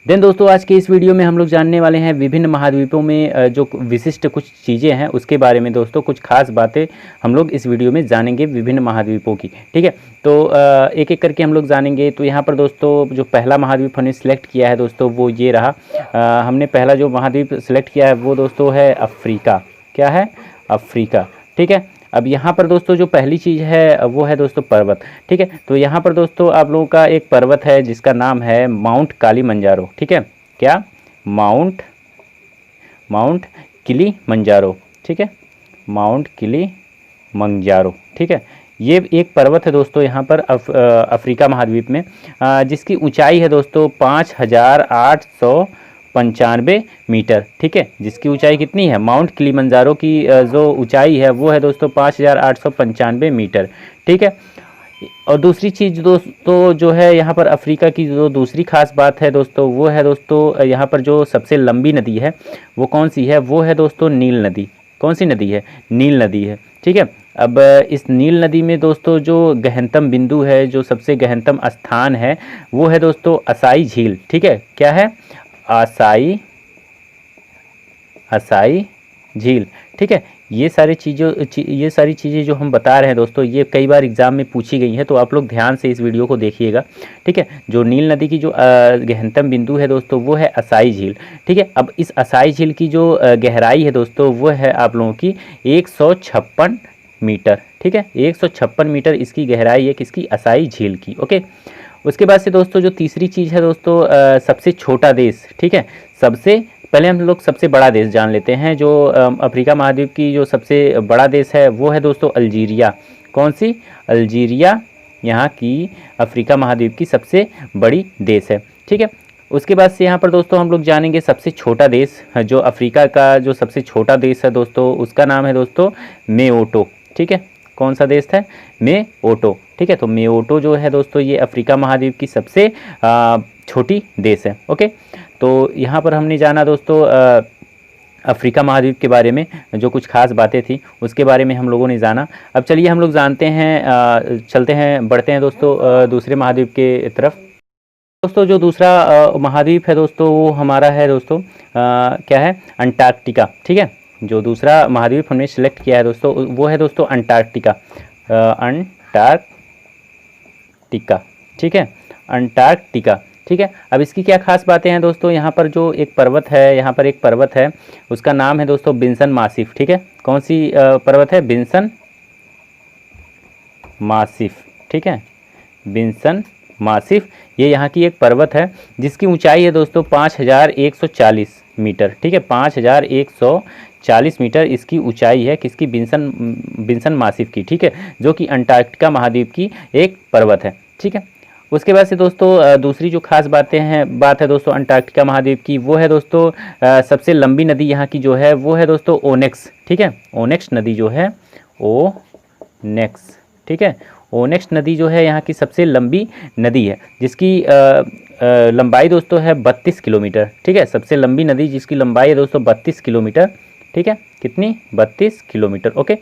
Then दोस्तों आज के इस वीडियो में हम लोग जानने वाले हैं विभिन्न महाद्वीपों में जो विशिष्ट कुछ चीज़ें हैं उसके बारे में। दोस्तों कुछ खास बातें हम लोग इस वीडियो में जानेंगे विभिन्न महाद्वीपों की। ठीक है, तो एक एक करके हम लोग जानेंगे। तो यहाँ पर दोस्तों जो पहला महाद्वीप हमने सिलेक्ट किया है दोस्तों वो ये रहा। हमने पहला जो महाद्वीप सिलेक्ट किया है वो दोस्तों है अफ्रीका। क्या है? अफ्रीका। ठीक है, अब यहाँ पर दोस्तों जो पहली चीज़ है वो है दोस्तों पर्वत। ठीक है, तो यहाँ पर दोस्तों आप लोगों का एक पर्वत है जिसका नाम है माउंट कालीमंजारो। ठीक है, क्या? Mount Kilimanjaro. ठीक है, माउंट किलीमंजारो। ठीक है, ये एक पर्वत है दोस्तों यहाँ पर अफ्रीका महाद्वीप में, जिसकी ऊंचाई है दोस्तों 5895 मीटर। ठीक है, जिसकी ऊंचाई कितनी है? माउंट किलीमंजारो की जो ऊंचाई है वो है दोस्तों 5895 मीटर। ठीक है, और दूसरी चीज़ दोस्तों जो है यहाँ पर अफ्रीका की जो दूसरी खास बात है दोस्तों वो है दोस्तों यहाँ पर जो सबसे लंबी नदी है वो कौन सी है? वो है दोस्तों नील नदी। कौन सी नदी है? नील नदी है। ठीक है, अब इस नील नदी में दोस्तों जो गहनतम बिंदु है, जो सबसे गहनतम स्थान है वो है दोस्तों असाई झील। ठीक है, क्या है? असाई झील। ठीक है, ये सारी चीज़ें जो हम बता रहे हैं दोस्तों ये कई बार एग्जाम में पूछी गई हैं, तो आप लोग ध्यान से इस वीडियो को देखिएगा। ठीक है, जो नील नदी की जो गहनतम बिंदु है दोस्तों वो है असाई झील। ठीक है, अब इस असाई झील की जो गहराई है दोस्तों वो है आप लोगों की 156 मीटर। ठीक है, 156 मीटर इसकी गहराई है किसकी? असाई झील की। ओके, उसके बाद से दोस्तों जो तीसरी चीज़ है दोस्तों सबसे छोटा देश। ठीक है, पहले हम लोग सबसे बड़ा देश जान लेते हैं। जो अफ्रीका महाद्वीप की जो सबसे बड़ा देश है वो है दोस्तों अल्जीरिया। कौन सी? अल्जीरिया यहाँ की अफ्रीका महाद्वीप की सबसे बड़ी देश है। ठीक है, उसके बाद से यहाँ पर दोस्तों हम लोग जानेंगे सबसे छोटा देश, जो अफ्रीका का जो सबसे छोटा देश है दोस्तों उसका नाम है दोस्तों मेओटो। ठीक है, कौन सा देश है? मेओटो। ठीक है, तो मेओटो जो है दोस्तों ये अफ्रीका महाद्वीप की सबसे छोटी देश है। ओके, तो यहाँ पर हमने जाना दोस्तों अफ्रीका महाद्वीप के बारे में, जो कुछ खास बातें थी उसके बारे में हम लोगों ने जाना। अब चलिए हम लोग जानते हैं, चलते हैं, बढ़ते हैं दोस्तों दूसरे महाद्वीप के तरफ। दोस्तों जो दूसरा महाद्वीप है दोस्तों वो हमारा है दोस्तों क्या है? अंटार्कटिका। ठीक है, जो दूसरा महाद्वीप हमने सेलेक्ट किया है दोस्तों वो है दोस्तों अंटार्कटिका। अंटार्कटिका। ठीक है, अंटार्कटिका। ठीक है, अब इसकी क्या खास बातें हैं दोस्तों? यहाँ पर जो एक पर्वत है, यहाँ पर एक पर्वत है उसका नाम है दोस्तों बिन्सन मासिफ। ठीक है, कौन सी पर्वत है? बिन्सन मासिफ। ठीक है, बिन्सन मासिफ ये यहाँ की एक पर्वत है जिसकी ऊंचाई है दोस्तों 5140 मीटर। ठीक है, 5140 मीटर इसकी ऊंचाई है किसकी? बिन्सन मासिफ की। ठीक है, जो कि अंटार्कटिका महाद्वीप की एक पर्वत है। ठीक है, उसके बाद से दोस्तों दूसरी जो खास बात है दोस्तों अंटार्कटिका महाद्वीप की वो है दोस्तों सबसे लंबी नदी यहाँ की जो है वो है दोस्तों ओनेक्स। ठीक है, ओनेक्स नदी जो है, ओनेक्स। ठीक है, ओनेक्स नदी जो है यहाँ की सबसे लंबी नदी है जिसकी लंबाई दोस्तों है 32 किलोमीटर। ठीक है, सबसे लंबी नदी जिसकी लंबाई है दोस्तों 32 किलोमीटर। ठीक है, कितनी? 32 किलोमीटर। ओके,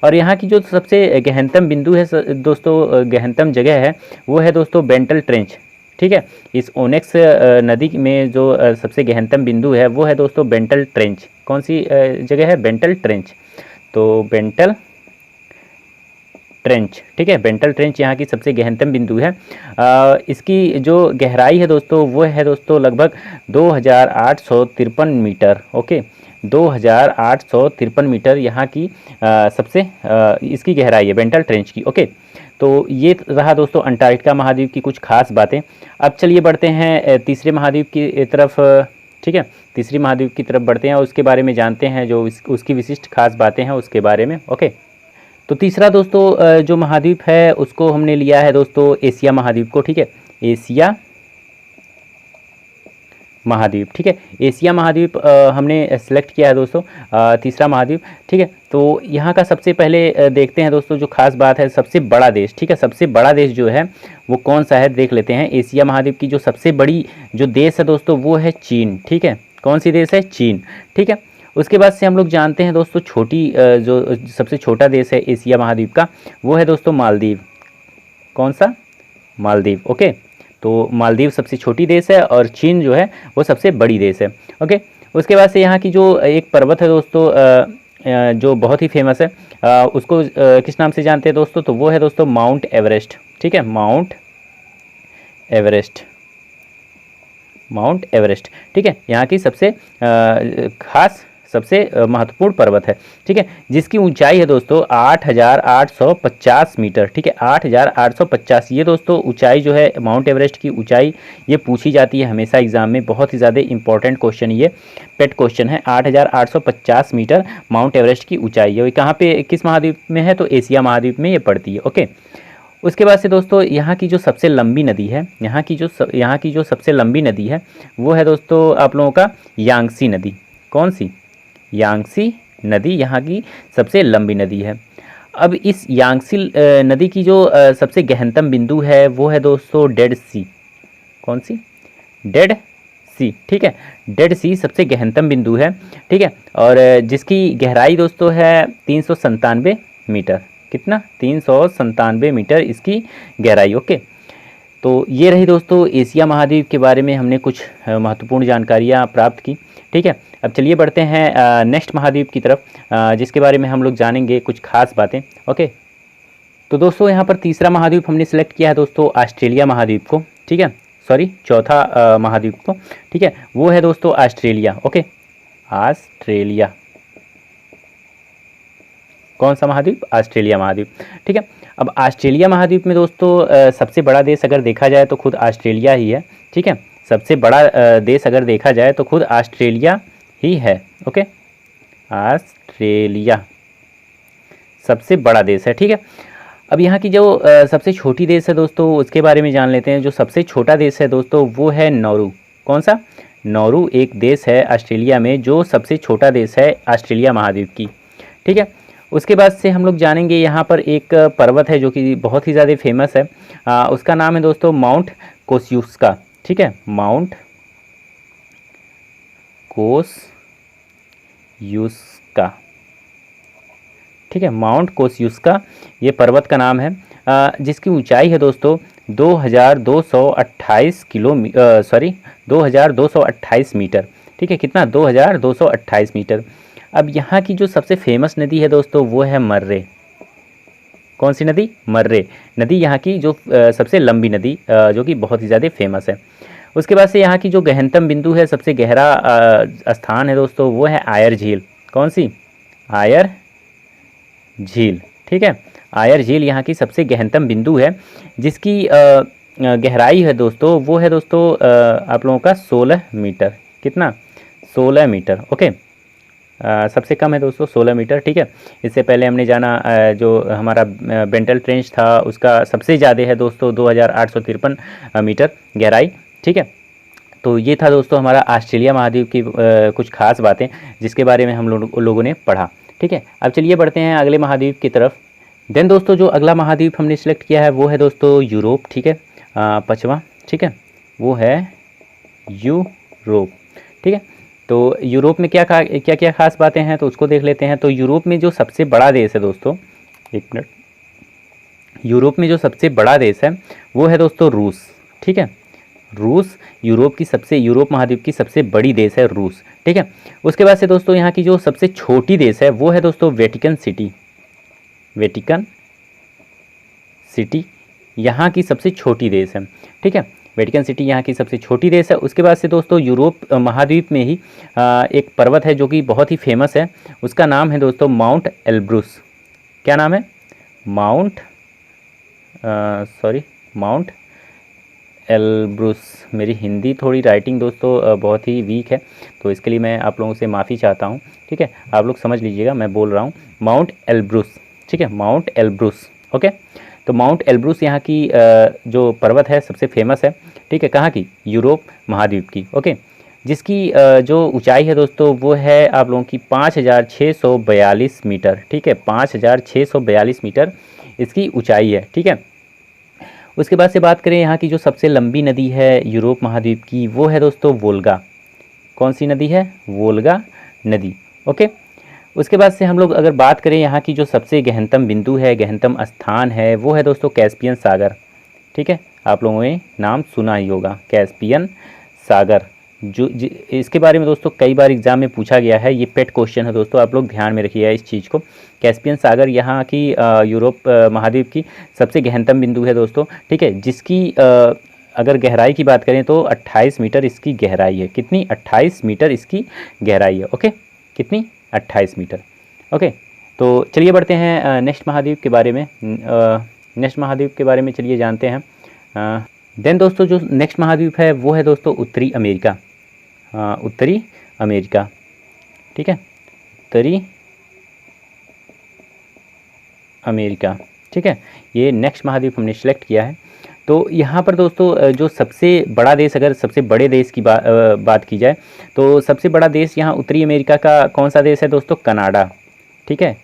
और यहाँ की जो सबसे गहनतम बिंदु है दोस्तों, गहनतम जगह है वो है दोस्तों बेंटल ट्रेंच। ठीक है, इस ओनेक्स नदी में जो सबसे गहनतम बिंदु है वो है दोस्तों बेंटल ट्रेंच। कौन सी जगह है? बेंटल ट्रेंच। तो बेंटल ट्रेंच। ठीक है, बेंटल ट्रेंच यहाँ की सबसे गहनतम बिंदु है। इसकी जो गहराई है दोस्तों वो है दोस्तों लगभग 2853 मीटर। ओके, 2853 मीटर यहाँ की सबसे इसकी गहराई है बेंटल ट्रेंच की। ओके, तो ये रहा दोस्तों अंटार्कटिका महाद्वीप की कुछ खास बातें। अब चलिए बढ़ते हैं तीसरे महाद्वीप की तरफ। ठीक है, तीसरी महाद्वीप की तरफ बढ़ते हैं और उसके बारे में जानते हैं जो उसकी विशिष्ट खास बातें हैं उसके बारे में। ओके, तो तीसरा दोस्तों जो महाद्वीप है उसको हमने लिया है दोस्तों एशिया महाद्वीप को। ठीक है, एशिया महाद्वीप। ठीक है, एशिया महाद्वीप हमने सेलेक्ट किया है दोस्तों तीसरा महाद्वीप। ठीक है, तो यहाँ का सबसे पहले देखते हैं दोस्तों जो खास बात है सबसे बड़ा देश। ठीक है, सबसे बड़ा देश जो है वो कौन सा है देख लेते हैं। एशिया महाद्वीप की जो सबसे बड़ी जो देश है दोस्तों वो है चीन। ठीक है, कौन सी देश है? चीन। ठीक है, उसके बाद से हम लोग जानते हैं दोस्तों जो सबसे छोटा देश है एशिया महाद्वीप का वो है दोस्तों मालदीव। कौन सा? मालदीव। ओके, तो मालदीव सबसे छोटी देश है और चीन जो है वो सबसे बड़ी देश है। ओके, उसके बाद से यहाँ की जो एक पर्वत है दोस्तों जो बहुत ही फेमस है, उसको किस नाम से जानते हैं दोस्तों, तो वो है दोस्तों माउंट एवरेस्ट। ठीक है, माउंट एवरेस्ट, माउंट एवरेस्ट। ठीक है, यहाँ की सबसे खास सबसे महत्वपूर्ण पर्वत है। ठीक है, जिसकी ऊंचाई है दोस्तों 8,850 मीटर। ठीक है, 8,850, ये दोस्तों ऊंचाई जो है माउंट एवरेस्ट की ऊंचाई, ये पूछी जाती है हमेशा एग्जाम में, बहुत ही ज़्यादा इंपॉर्टेंट क्वेश्चन, ये पेट क्वेश्चन है। 8,850 मीटर माउंट एवरेस्ट की ऊंचाई है। कहाँ पे, किस महाद्वीप में है, तो एशिया महाद्वीप में ये पड़ती है। ओके, उसके बाद से दोस्तों यहाँ की जो सबसे लंबी नदी है, यहाँ की जो सबसे लंबी नदी है वो है दोस्तों आप लोगों का यांगसी नदी। कौन सी, यांगसी नदी यहाँ की सबसे लंबी नदी है। अब इस यांगसी नदी की जो सबसे गहनतम बिंदु है वो है दोस्तों डेड सी। कौन सी, डेड सी। ठीक है, डेड सी सबसे गहनतम बिंदु है। ठीक है, और जिसकी गहराई दोस्तों है 397 मीटर। कितना, 397 मीटर इसकी गहराई। ओके, तो ये रही दोस्तों एशिया महाद्वीप के बारे में हमने कुछ महत्वपूर्ण जानकारियाँ प्राप्त की। ठीक है, अब चलिए बढ़ते हैं नेक्स्ट महाद्वीप की तरफ, जिसके बारे में हम लोग जानेंगे कुछ खास बातें। ओके, तो दोस्तों यहाँ पर तीसरा महाद्वीप हमने सेलेक्ट किया है दोस्तों ऑस्ट्रेलिया महाद्वीप को। ठीक है, सॉरी, चौथा महाद्वीप को। ठीक है, वो है दोस्तों ऑस्ट्रेलिया। ओके, ऑस्ट्रेलिया, कौन सा महाद्वीप, ऑस्ट्रेलिया महाद्वीप। ठीक है, अब ऑस्ट्रेलिया महाद्वीप में दोस्तों सबसे बड़ा देश अगर देखा जाए तो खुद ऑस्ट्रेलिया ही है। ठीक है, सबसे बड़ा देश अगर देखा जाए तो खुद ऑस्ट्रेलिया ही है। ओके, ऑस्ट्रेलिया सबसे बड़ा देश है। ठीक है, अब यहाँ की जो सबसे छोटी देश है दोस्तों उसके बारे में जान लेते हैं। जो सबसे छोटा देश है दोस्तों वो है नौरू। कौन सा, नौरू एक देश है ऑस्ट्रेलिया में जो सबसे छोटा देश है ऑस्ट्रेलिया महाद्वीप की। ठीक है, उसके बाद से हम लोग जानेंगे यहाँ पर एक पर्वत है जो कि बहुत ही ज़्यादा फेमस है, उसका नाम है दोस्तों माउंट कोस्युस्का। ठीक है, माउंट कोस्युस्का। ठीक है, माउंट कोस्युस्का ये पर्वत का नाम है, जिसकी ऊंचाई है दोस्तों 2228 मीटर। ठीक है, कितना, 2228 मीटर। अब यहाँ की जो सबसे फेमस नदी है दोस्तों वो है मर्रे। कौन सी नदी, मर्रे नदी, यहाँ की जो सबसे लंबी नदी जो कि बहुत ही ज़्यादा फेमस है। उसके बाद से यहाँ की जो गहनतम बिंदु है, सबसे गहरा स्थान है दोस्तों वो है आयर झील। कौन सी, आयर झील। ठीक है, आयर झील यहाँ की सबसे गहनतम बिंदु है, जिसकी गहराई है दोस्तों वो है दोस्तों आप लोगों का 16 मीटर। कितना, 16 मीटर। ओके, सबसे कम है दोस्तों 16 मीटर। ठीक है, इससे पहले हमने जाना जो हमारा बेंटल ट्रेंच था उसका सबसे ज़्यादा है दोस्तों 2853 मीटर गहराई। ठीक है, तो ये था दोस्तों हमारा ऑस्ट्रेलिया महाद्वीप की कुछ खास बातें जिसके बारे में हम लोगों ने पढ़ा। ठीक है, अब चलिए बढ़ते हैं अगले महाद्वीप की तरफ। देन दोस्तों जो अगला महाद्वीप हमने सेलेक्ट किया है वो है दोस्तों यूरोप। ठीक है, पाँचवा। ठीक है, वो है यूरोप। ठीक है, तो यूरोप में क्या क्या खास बातें हैं तो उसको देख लेते हैं। तो यूरोप में जो सबसे बड़ा देश है दोस्तों, एक मिनट, यूरोप में जो सबसे बड़ा देश है वो है दोस्तों रूस। ठीक है, रूस यूरोप महाद्वीप की सबसे बड़ी देश है रूस। ठीक है, उसके बाद से दोस्तों यहाँ की जो सबसे छोटी देश है वो है दोस्तों वेटिकन सिटी। वेटिकन सिटी यहाँ की सबसे छोटी देश है। ठीक है, वेटिकन सिटी यहाँ की सबसे छोटी देश है। उसके बाद से दोस्तों यूरोप महाद्वीप में ही एक पर्वत है जो कि बहुत ही फेमस है, उसका नाम है दोस्तों माउंट एल्ब्रूस। क्या नाम है, माउंट एल्ब्रूस। मेरी हिंदी थोड़ी राइटिंग दोस्तों बहुत ही वीक है, तो इसके लिए मैं आप लोगों से माफ़ी चाहता हूँ। ठीक है, आप लोग समझ लीजिएगा, मैं बोल रहा हूँ माउंट एल्ब्रूस। ठीक है, माउंट एल्ब्रूस। ओके, तो माउंट एल्ब्रूस यहाँ की जो पर्वत है सबसे फेमस है। ठीक है, कहाँ की, यूरोप महाद्वीप की। ओके, जिसकी जो ऊंचाई है दोस्तों वो है आप लोगों की 5642 मीटर। ठीक है, 5642 मीटर इसकी ऊंचाई है। ठीक है, उसके बाद से बात करें यहाँ की जो सबसे लंबी नदी है यूरोप महाद्वीप की वो है दोस्तों वोल्गा। कौन सी नदी है, वोल्गा नदी। ओके, उसके बाद से हम लोग अगर बात करें यहाँ की जो सबसे गहनतम बिंदु है, गहनतम स्थान है वो है दोस्तों कैस्पियन सागर। ठीक है, आप लोगों ने नाम सुना ही होगा, कैस्पियन सागर। इसके बारे में दोस्तों कई बार एग्जाम में पूछा गया है, ये पेट क्वेश्चन है दोस्तों, आप लोग ध्यान में रखिएगा इस चीज़ को। कैस्पियन सागर यहाँ की यूरोप महाद्वीप की सबसे गहनतम बिंदु है दोस्तों, ठीक है, जिसकी अगर गहराई की बात करें तो 28 मीटर इसकी गहराई है। कितनी? 28 मीटर इसकी गहराई है। ओके, कितनी? 28 मीटर। ओके, तो चलिए बढ़ते हैं नेक्स्ट महाद्वीप के बारे में। नेक्स्ट महाद्वीप के बारे में चलिए जानते हैं। देन दोस्तों जो नेक्स्ट महाद्वीप है वो है दोस्तों उत्तरी अमेरिका। उत्तरी अमेरिका, ठीक है, उत्तरी अमेरिका, ठीक है, ये नेक्स्ट महाद्वीप हमने सेलेक्ट किया है। तो यहाँ पर दोस्तों जो सबसे बड़ा देश, अगर सबसे बड़े देश की बात की जाए तो सबसे बड़ा देश यहाँ उत्तरी अमेरिका का कौन सा देश है दोस्तों? कनाडा, ठीक है,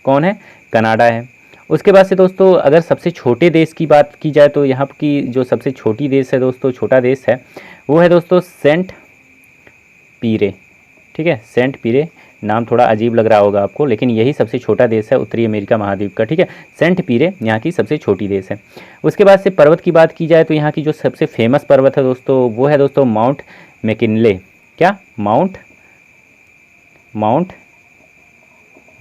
कौन है? कनाडा है। उसके बाद से दोस्तों अगर सबसे छोटे देश की बात की जाए तो यहाँ की जो सबसे छोटी देश है दोस्तों, छोटा देश है, वो है दोस्तों सेंट पीरे, ठीक है, सेंट पीरे। नाम थोड़ा अजीब लग रहा होगा आपको, लेकिन यही सबसे छोटा देश है उत्तरी अमेरिका महाद्वीप का, ठीक है, सेंट पीरे यहाँ की सबसे छोटी देश है। उसके बाद से पर्वत की बात की जाए तो यहाँ की जो सबसे फेमस पर्वत है दोस्तों वो है दोस्तों माउंट मैकिनले। क्या? माउंट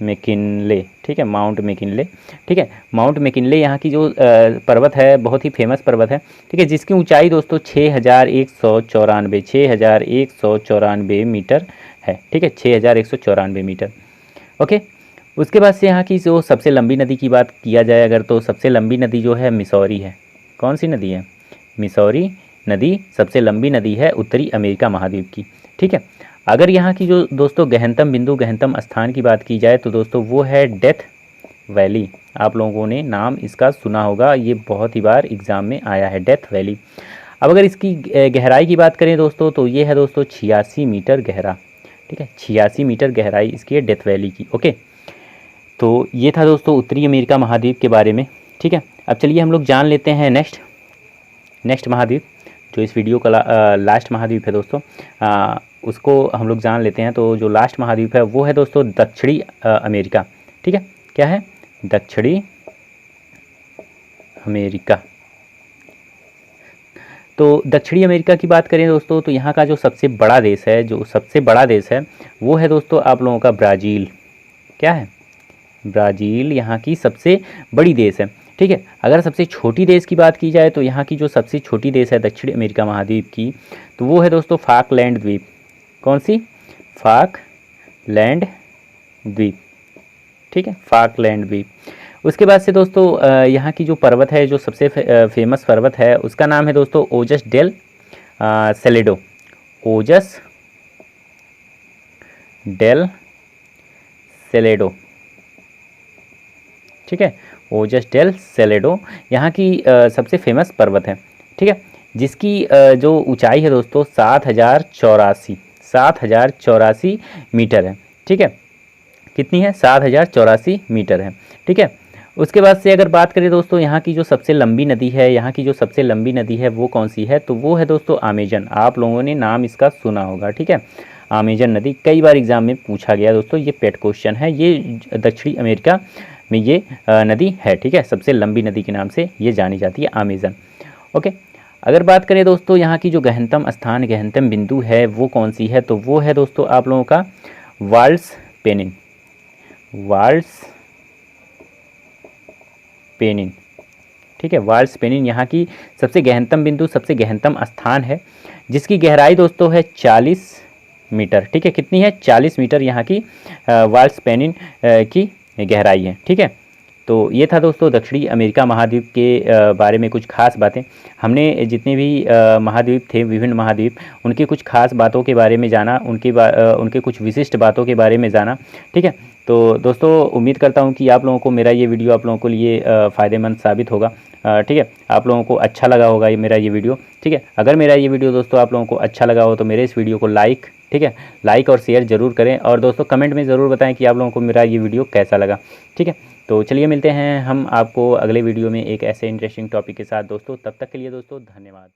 मैकिनले, ठीक है, माउंट मैकिनले, ठीक है, माउंट मैकिनले यहाँ की जो पर्वत है बहुत ही फेमस पर्वत है, ठीक है, जिसकी ऊंचाई दोस्तों 6194 मीटर है, ठीक है, 6194 मीटर। ओके, उसके बाद से यहाँ की जो सबसे लंबी नदी की बात किया जाए अगर, तो सबसे लंबी नदी जो है मिसौरी है। कौन सी नदी है? मिसौरी नदी सबसे लंबी नदी है उत्तरी अमेरिका महाद्वीप की, ठीक है। अगर यहाँ की जो दोस्तों गहनतम बिंदु, गहनतम स्थान की बात की जाए तो दोस्तों वो है डेथ वैली। आप लोगों ने नाम इसका सुना होगा, ये बहुत ही बार एग्ज़ाम में आया है, डेथ वैली। अब अगर इसकी गहराई की बात करें दोस्तों तो ये है दोस्तों 86 मीटर गहरा, ठीक है, 86 मीटर गहराई इसकी है डेथ वैली की। ओके, तो ये था दोस्तों उत्तरी अमेरिका महाद्वीप के बारे में, ठीक है। अब चलिए हम लोग जान लेते हैं नेक्स्ट महाद्वीप, जो इस वीडियो का लास्ट महाद्वीप है दोस्तों, उसको हम लोग जान लेते हैं। तो जो लास्ट महाद्वीप है वो है दोस्तों दक्षिणी अमेरिका, ठीक है, क्या है? दक्षिणी अमेरिका। तो दक्षिणी अमेरिका की बात करें दोस्तों तो यहाँ का जो सबसे बड़ा देश है, वो है दोस्तों आप लोगों का ब्राज़ील। क्या है? ब्राज़ील यहाँ की सबसे बड़ी देश है, ठीक है। अगर सबसे छोटी देश की बात की जाए तो यहाँ की जो सबसे छोटी देश है दक्षिण अमेरिका महाद्वीप की, तो वो है दोस्तों फाकलैंड द्वीप। कौन सी? फाकलैंड द्वीप, ठीक है, फाकलैंड द्वीप। उसके बाद से दोस्तों यहाँ की जो पर्वत है, जो सबसे फेमस पर्वत है, उसका नाम है दोस्तों ओजस डेल सेलेडो। ओजस डेल सेलेडो, ठीक है, ओजस डेल सेलेडो यहाँ की सबसे फेमस पर्वत है, ठीक है, जिसकी जो ऊंचाई है दोस्तों 7084 मीटर है, ठीक है। कितनी है? 7084 मीटर है, ठीक है। उसके बाद से अगर बात करें दोस्तों यहाँ की जो सबसे लंबी नदी है, वो कौन सी है? तो वो है दोस्तों अमेजन। आप लोगों ने नाम इसका सुना होगा, ठीक है, अमेजन नदी। कई बार एग्जाम में पूछा गया दोस्तों, ये पेट क्वेश्चन है। ये दक्षिणी अमेरिका में ये नदी है, ठीक है, सबसे लंबी नदी के नाम से ये जानी जाती है, अमेजन। ओके, अगर बात करें दोस्तों यहाँ की जो गहनतम बिंदु है वो कौन सी है? तो वो है दोस्तों आप लोगों का वाल्स पेनिन, ठीक है, वाल्स पेनिन यहाँ की सबसे गहनतम बिंदु, सबसे गहनतम स्थान है, जिसकी गहराई दोस्तों है 40 मीटर, ठीक है। कितनी है? 40 मीटर यहाँ की वाल्स पेनिन की गहराई है, ठीक है। तो ये था दोस्तों दक्षिणी अमेरिका महाद्वीप के बारे में कुछ खास बातें। हमने जितने भी महाद्वीप थे, विभिन्न महाद्वीप, उनकी कुछ खास बातों के बारे में जाना, उनके कुछ विशिष्ट बातों के बारे में जाना, ठीक है। तो दोस्तों उम्मीद करता हूँ कि आप लोगों को मेरा ये वीडियो आप लोगों के लिए फ़ायदेमंद साबित होगा, ठीक है, आप लोगों को अच्छा लगा होगा ये मेरा ये वीडियो, ठीक है। अगर मेरा ये वीडियो दोस्तों आप लोगों को अच्छा लगा हो तो मेरे इस वीडियो को लाइक और शेयर ज़रूर करें, और दोस्तों कमेंट में ज़रूर बताएं कि आप लोगों को मेरा ये वीडियो कैसा लगा, ठीक है। तो चलिए मिलते हैं हम आपको अगले वीडियो में एक ऐसे इंटरेस्टिंग टॉपिक के साथ दोस्तों। तब तक के लिए दोस्तों धन्यवाद।